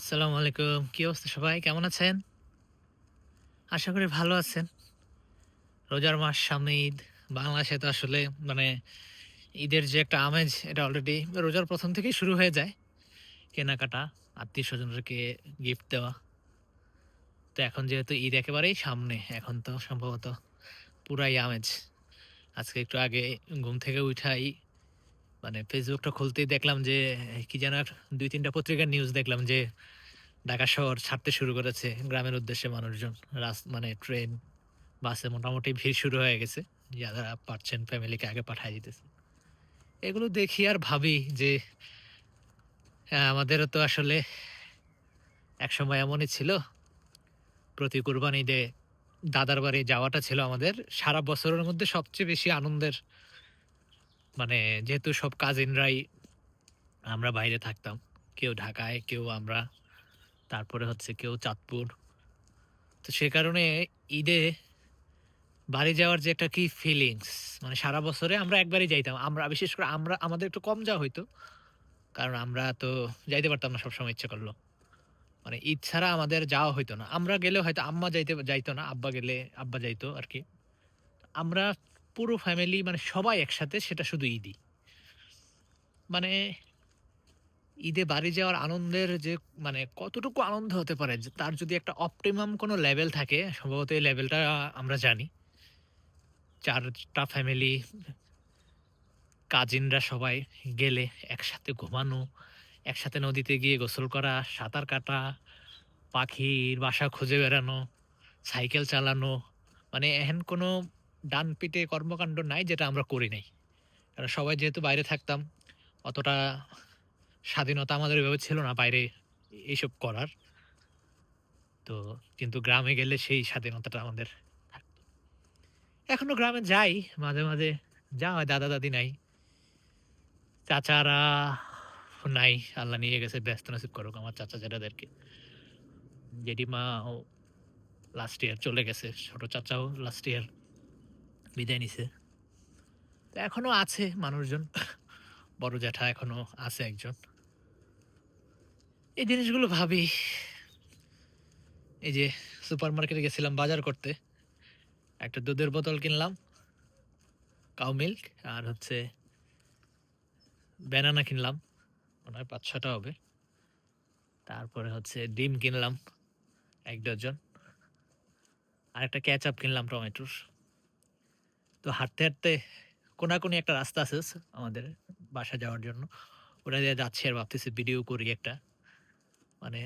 আসসালামু আলাইকুম। কি অবস্থা সবাই? কেমন আছেন? আশা করি ভালো আছেন। রোজার মাস সামনে ঈদ। বাংলাদেশে তো আসলে মানে ঈদের যে একটা আমেজ এটা অলরেডি রোজার ১ম থেকেই শুরু হয়ে যায়। কেনাকাটা, আত্মীয়স্বজনদেরকে গিফট দেওয়া। তো এখন যেহেতু ঈদ একেবারেই সামনে, এখন তো সম্ভবত পুরাই আমেজ। আজকে একটু আগে ঘুম থেকে উঠাই মানে ফেসবুকটা খুলতেই দেখলাম যে কি যেন ২-৩ টা পত্রিকার নিউজ দেখলাম যে ঢাকা শহর ছাড়তে শুরু করেছে গ্রামের উদ্দেশ্যে মানুষজন। মানে ট্রেন বাসে মোটামুটি ভিড় শুরু হয়ে গেছে। যারা পারছেন ফ্যামিলিকে আগে পাঠায় দিতেছে। এগুলো দেখি আর ভাবি যে আমাদেরও তো আসলে একসময় এমনই ছিল। প্রতি কুরবানি ঈদে দাদার বাড়ি যাওয়াটা ছিল আমাদের সারা বছরের মধ্যে সবচেয়ে বেশি আনন্দের। মানে যেহেতু সব কাজিনরাই আমরা বাইরে থাকতাম। কেউ ঢাকায়, কেউ আমরা, তারপরে হচ্ছে কেউ চাঁদপুর। তো সে কারণে ঈদে বাড়ি যাওয়ার যে একটা কি ফিলিংস মানে সারা বছরে আমরা একবারই যাইতাম। আমরা বিশেষ করে আমাদের একটু কম যাওয়া হইতো। কারণ আমরা তো যাইতে পারতাম না সবসময় ইচ্ছা করলেও। মানে ঈদ ছাড়া আমাদের যাওয়া হইতো না। আমরা গেলেও হয়তো আম্মা যাইতো না। আব্বা গেলে আব্বা যাইতো আরকি। আমরা পুরো ফ্যামিলি মানে সবাই একসাথে সেটা শুধু ঈদই। মানে ঈদে বাড়ি যাওয়ার আনন্দের যে মানে কতটুকু আনন্দ হতে পারে যে তার যদি একটা অপটিমাম কোনো লেভেল থাকে সম্ভবত এই লেভেলটা আমরা জানি। ৪ টা ফ্যামিলি, কাজিনরা সবাই গেলে একসাথে ঘুমানো, একসাথে নদীতে গিয়ে গোসল করা, সাঁতার কাটা, পাখির বাসা খুঁজে বেড়ানো, সাইকেল চালানো। মানে এহেন কোনো ডান পিটে কর্মকাণ্ড নাই যেটা আমরা করি নাই। কারণ সবাই যেহেতু বাইরে থাকতাম, অতটা স্বাধীনতা আমাদের এভাবে ছিল না বাইরে এইসব করার। তো কিন্তু গ্রামে গেলে সেই স্বাধীনতাটা আমাদের থাকতো। এখনো গ্রামে যাই মাঝে, মাঝে যাওয়া হয়, দাদা-দাদি নাই। চাচারা নাই। আল্লাহ নিয়ে গেছে, ব্যস্ত নসিব করুক আমার চাচা জেঠাদেরকে। জেঠিমাও লাস্ট ইয়ার চলে গেছে। ছোট চাচাও লাস্ট ইয়ার বিদায় নিছে। তো এখনো আছে মানুষজন। বড় জ্যাঠা এখনো আছে একজন। এই জিনিসগুলো ভাবি। এই যে সুপারমার্কেটে গেছিলাম বাজার করতে। একটা দুধের বোতল কিনলাম, কাউ মিল্ক আর হচ্ছে ব্যানানা কিনলাম। মনে হয় ৫-৬ টা হবে। তারপরে হচ্ছে ডিম কিনলাম ১ ডজন। আরেকটা কেচাপ কিনলাম টমেটোর। তো হাঁটতে, হাঁটতে কোনাকুনি একটা রাস্তা আছে আমাদের বাসা যাওয়ার জন্য। ওটা দিয়ে যাচ্ছি আর ভাবতেছি ভিডিও করি একটা। মানে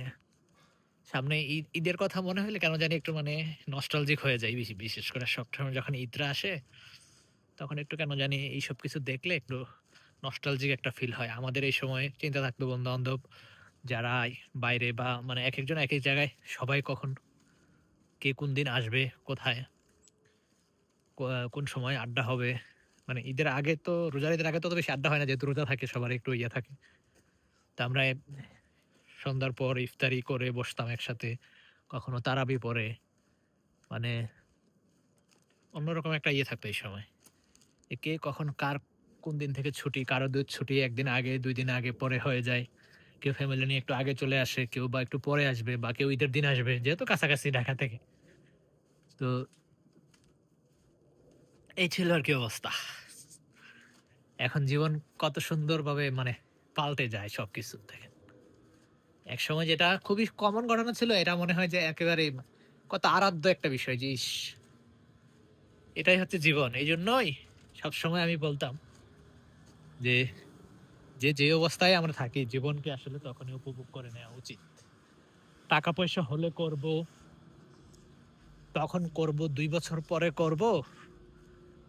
সামনে ঈদের কথা মনে হইলে কেন জানি একটু মানে নস্টালজিক হয়ে যাই বিশেষ করে সবসময় যখন ঈদরা আসে, তখন একটু কেন জানি এইসব কিছু দেখলে একটু নস্টালজিক একটা ফিল হয়। আমাদের এই সময় চিন্তা থাকতো বন্ধু-বান্ধব যারা বাইরে বা মানে একেকজন একেক জায়গায় সবাই কখন কে কোন দিন আসবে, কোথায়, কোন সময় আড্ডা হবে। মানে ঈদের আগে তো রোজার ঈদের আগে তো অত বেশি আড্ডা হয় না যেহেতু রোজা থাকে সবার একটু ইয়ে থাকে। তো আমরা সন্ধ্যার পর ইফতারি করে বসতাম একসাথে। কখনো তারাবি পড়ে। মানে অন্যরকম একটা ইয়ে থাকতো এই সময়। কে কখন কার কোন দিন থেকে ছুটি, কারো ছুটি ১ দিন আগে, ২ দিন আগে পরে হয়ে যায়। কেউ ফ্যামিলি নিয়ে একটু আগে চলে আসে, কেউ বা একটু পরে আসবে বা কেউ ঈদের দিন আসবে। যেহেতু কাছাকাছি ঢাকা থেকে। তো এই ছিল আরকি অবস্থা। এখন জীবন কত সুন্দরভাবে মানে পাল্টে যায় সবকিছু দেখেন। একসময় যেটা খুবই কমন ঘটনা ছিল এটা মনে হয় যে একেবারেই কত আরাধ্য একটা বিষয় যে ইস! এটাই হচ্ছে জীবন। এইজন্যই সবসময় আমি বলতাম যে, যে অবস্থায় আমরা থাকি জীবনকে আসলে তখনই উপভোগ করে নেওয়া উচিত। টাকা পয়সা হলে করব, তখন করব, ২ বছর পরে করব।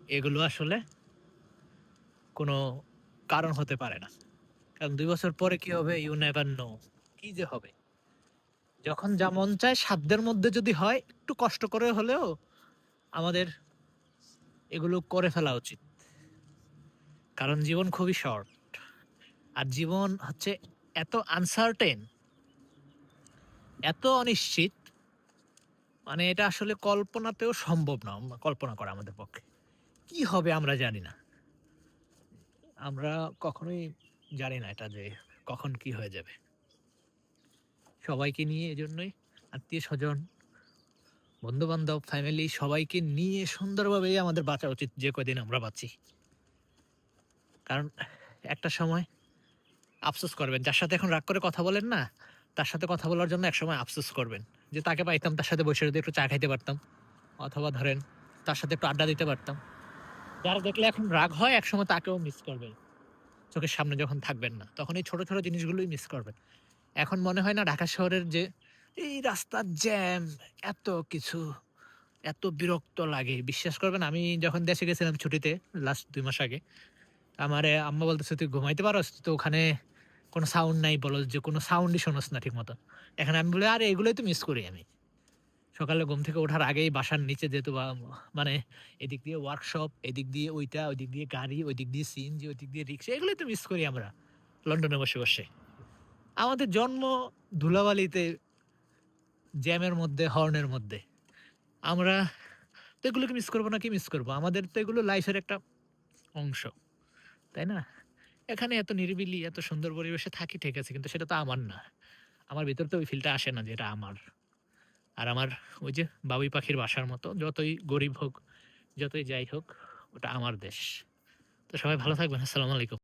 এগুলো আসলে কোনো কারণ হতে পারে না। কারণ ২ বছর পরে কি হবে you never know কি যে হবে? যখন যা মন চায় সাধ্যের মধ্যে যদি হয় একটু কষ্ট করে হলেও আমাদের এগুলো করে ফেলা উচিত। কারণ জীবন খুবই শর্ট। আর জীবন হচ্ছে এত আনসার্টেইন, এত অনিশ্চিত মানে এটা আসলে কল্পনাতেও সম্ভব না কল্পনা করা আমাদের পক্ষে। কি হবে আমরা জানি না। আমরা কখনোই জানি না এটা যে কখন কি হয়ে যাবে। সবাইকে নিয়ে এজন্যই আত্মীয়স্বজন, বন্ধু-বান্ধব, ফ্যামিলি সবাইকে নিয়ে সুন্দরভাবেই আমাদের বাঁচা উচিত যে কয়দিন আমরা বাঁচি। কারণ একটা সময় আফসোস করবেন। যার সাথে এখন রাগ করে কথা বলেন না, তার সাথে কথা বলার জন্য একসময় আফসোস করবেন। যে তাকে পাইতাম, তার সাথে বসে যদি একটু চা খাইতে পারতাম অথবা ধরেন তার সাথে একটু আড্ডা দিতে পারতাম। যারা দেখলে এখন রাগ হয় একসময় তাকেও মিস করবেন। চোখের সামনে যখন থাকবেন না, তখন এই ছোট, ছোট জিনিসগুলোই মিস করবেন। এখন মনে হয় না ঢাকা শহরের যে এই রাস্তার জ্যাম, এত কিছু, এত বিরক্ত লাগে। বিশ্বাস করবেন আমি যখন দেশে গেছিলাম ছুটিতে লাস্ট ২ মাস আগে, আমারে আম্মা বলতেছে, "তুই ঘুমাইতে পারস? তুই তো ওখানে কোনো সাউন্ড নাই বলস যে কোনো সাউন্ডই শোনস না ঠিক মতো।" এখন আমি বলি, "আরে এগুলোই তো মিস করি আমি।" সকালে ঘুম থেকে ওঠার আগেই বাসার নিচে যেহেতু মানে এদিক দিয়ে ওয়ার্কশপ, এদিক দিয়ে ওইটা, ওইদিক দিয়ে গাড়ি, ওইদিক দিয়ে সিএনজি, ওইদিক দিয়ে রিক্সা, এগুলোই তো মিস করি আমরা লন্ডনে বসে, বসে। আমাদের জন্ম ধুলাবালিতে, জ্যামের মধ্যে, হর্নের মধ্যে। আমরা তো এগুলোকে মিস করব না, কি মিস করব? আমাদের তো এগুলো লাইফের একটা অংশ, তাই না? এখানে এত নিরিবিলি, এত সুন্দর পরিবেশে থাকি ঠিক আছে, কিন্তু সেটা তো আমার না। আমার ভিতর তো ওই ফিলটা আসে না যে এটা আমার। আর আমার ওই যে বাবুই পাখির বাসার মতো যতই গরিব হোক, যতই যাই হোক, ওটা আমার দেশ। তো সবাই ভালো থাকবেন। আসসালামু আলাইকুম।